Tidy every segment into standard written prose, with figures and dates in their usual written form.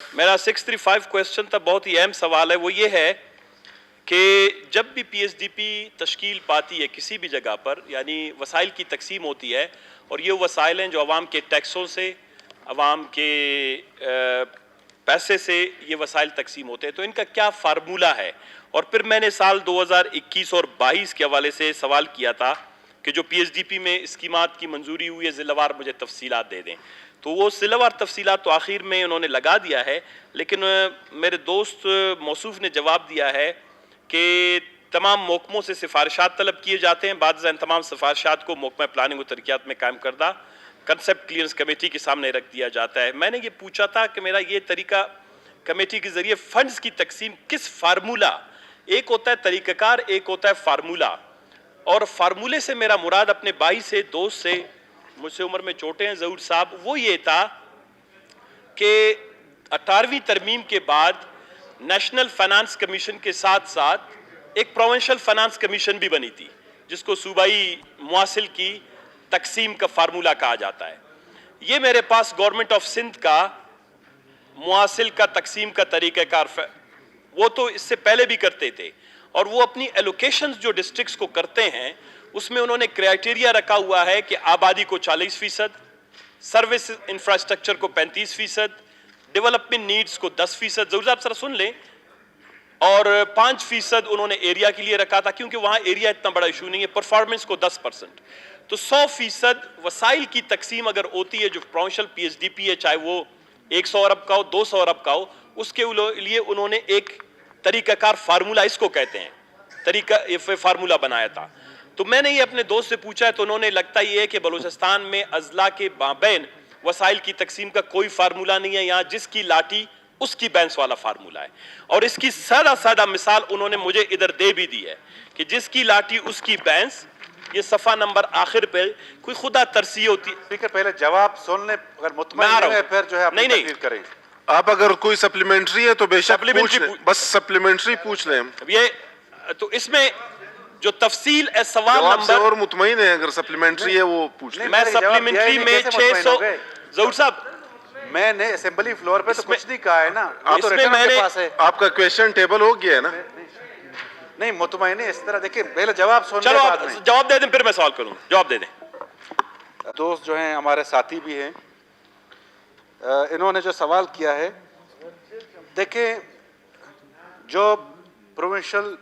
मेरा 635 क्वेश्चन था, बहुत ही अहम सवाल है। वो ये है कि जब भी पीएसडीपी तश्कील पाती है किसी भी जगह पर, यानी वसाइल की तकसीम होती है, और ये वसाइल हैं जो अवाम के टैक्सों से, अवाम के पैसे से ये वसाइल तकसीम होते हैं, तो इनका क्या फार्मूला है? और फिर मैंने साल 2021 और 22 के हवाले से सवाल किया था कि जो पीएसडीपी में स्कीमात की मंजूरी हुई है, ज़िलावार मुझे तफसीलात दे दें। तो वो ज़िलावार तफसीलात तो आखिर में उन्होंने लगा दिया है, लेकिन मेरे दोस्त मौसूफ ने जवाब दिया है कि तमाम महकमों से सिफारिशात तलब किए जाते हैं। बाद तमाम सिफारिशात को महकमा प्लानिंग और तरक्यात में कायम करदा कंसेप्ट क्लियरेंस कमेटी के सामने रख दिया जाता है। मैंने ये पूछा था कि मेरा ये तरीका कमेटी के ज़रिए फ़ंड्स की तकसीम किस फार्मूला, एक होता है तरीक़ाकार, एक होता है फार्मूला, और फार्मूले से मेरा मुराद अपने भाई से, दोस्त से, मुझसे उम्र में छोटे हैं ज़हूर साहब, वो ये था कि 18वीं तरमीम के बाद नेशनल फाइनेंस कमीशन के साथ साथ एक प्रोविंशियल फाइनेंस कमीशन भी बनी थी, जिसको सूबाई मुआसिल की तकसीम का फार्मूला कहा जाता है। ये मेरे पास गवर्नमेंट ऑफ सिंध का मुआसिल का तकसीम का तरीक़ाकार, वो तो इससे पहले भी करते थे, और वो अपनी एलोकेशंस जो डिस्ट्रिक्ट्स को करते हैं उसमें उन्होंने क्राइटेरिया रखा हुआ है कि आबादी को 40%, सर्विस इंफ्रास्ट्रक्चर को 35%, डेवलपमेंट नीड्स को 10%, जरूर आप सर सुन लें, और 5% उन्होंने एरिया के लिए रखा था, क्योंकि वहाँ एरिया इतना बड़ा इशू नहीं है, परफॉर्मेंस को 10%। तो 100% वसाइल की तकसीम अगर होती है जो प्रोविंशियल पीएसडीपी है, चाहे वो 100 अरब का हो, 200 अरब का हो, उसके लिए उन्होंने एक तरीक़ाकार फार्मूला, इसको कहते हैं तरीका, फार्मूला बनाया था। तो मैंने ये अपने दोस्त से पूछा है, तो उन्होंने लगता ये है कि बलूचिस्तान में अजला के माबैन वसाइल की तकसीम का कोई फार्मूला नहीं है, यहाँ जिसकी लाठी उसकी बैंस वाला फार्मूला है। और इसकी सादा मिसाल उन्होंने मुझे इधर दे भी दी है कि जिसकी लाठी उसकी बैंस, ये सफ़ा नंबर आखिर पे कोई खुदा तरसी होती है। स्पीकर पहले जवाब सुन ले, अगर मुतमईन है फिर जो है अपनी तकरीर करें। आप अगर कोई सप्लीमेंट्री है तो बेशक पूछ लें, बस सप्लीमेंट्री पूछ लें। ये तो इसमें जो तफसील है सवाल नंबर, और मुतमईन है अगर सप्लीमेंट्री है वो पूछ लें। मैं सप्लीमेंट्री में 600 जरूर साहब, मैंने असेंबली फ्लोर पे तो कुछ नहीं कहा है ना, तो मैंने पास है। आपका क्वेश्चन टेबल हो गया है ना? नहीं मुतमईन इस तरह देखिए, पहले जवाब सुन, चलो आप जवाब दे दें, फिर मैं सवाल करूं, जवाब दे दें। दोस्त जो हैं हमारे साथी भी हैं, इन्होंने जो सवाल किया है, देखें जो provincial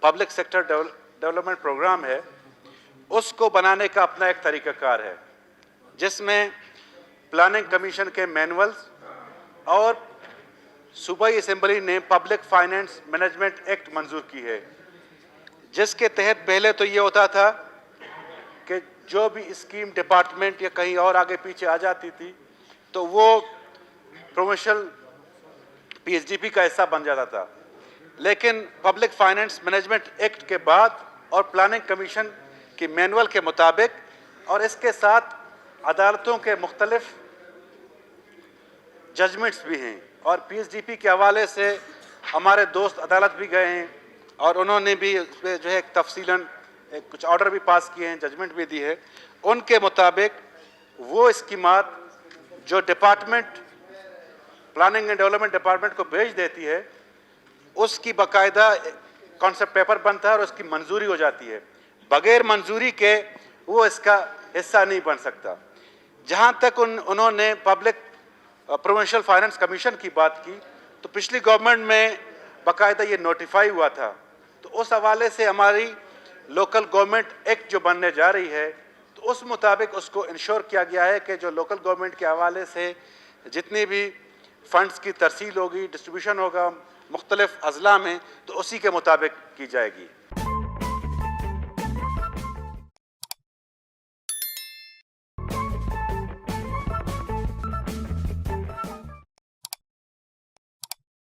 public sector development programme है उसको बनाने का अपना एक तरीक़ाकार है, जिसमें प्लानिंग कमीशन के मैनुअल्स और सूबाई असेंबली ने पब्लिक फाइनेंस मैनेजमेंट एक्ट मंजूर की है, जिसके तहत पहले तो ये होता था कि जो भी स्कीम डिपार्टमेंट या कहीं और आगे पीछे आ जाती थी तो वो प्रोविंशियल पीएसडीपी का हिस्सा बन जाता था। लेकिन पब्लिक फाइनेंस मैनेजमेंट एक्ट के बाद और प्लानिंग कमीशन की मैनुअल के मुताबिक और इसके साथ अदालतों के मुख्तलिफ जजमेंट्स भी हैं, और पीएसडीपी के हवाले से हमारे दोस्त अदालत भी गए हैं और उन्होंने भी इस पर जो है तफसीलन कुछ ऑर्डर भी पास किए हैं, जजमेंट भी दी है। उनके मुताबिक वो स्कीमात जो department planning and development department को भेज देती है उसकी बाकायदा कॉन्सेप्ट पेपर बनता है और उसकी मंजूरी हो जाती है। बगैर मंजूरी के वो इसका हिस्सा नहीं बन सकता। जहाँ तक उन्होंने पब्लिक प्रोविंशियल फाइनेंस कमीशन की बात की, तो पिछली गवर्नमेंट में बाकायदा ये नोटिफाई हुआ था, तो उस हवाले से हमारी लोकल गवर्नमेंट एक्ट जो बनने जा रही है तो उस मुताबिक उसको इंश्योर किया गया है कि जो लोकल गवर्नमेंट के हवाले से जितनी भी फंड्स की तरसील होगी, डिस्ट्रीब्यूशन होगा मुख्तलिफ अजला में, तो उसी के मुताबिक की जाएगी।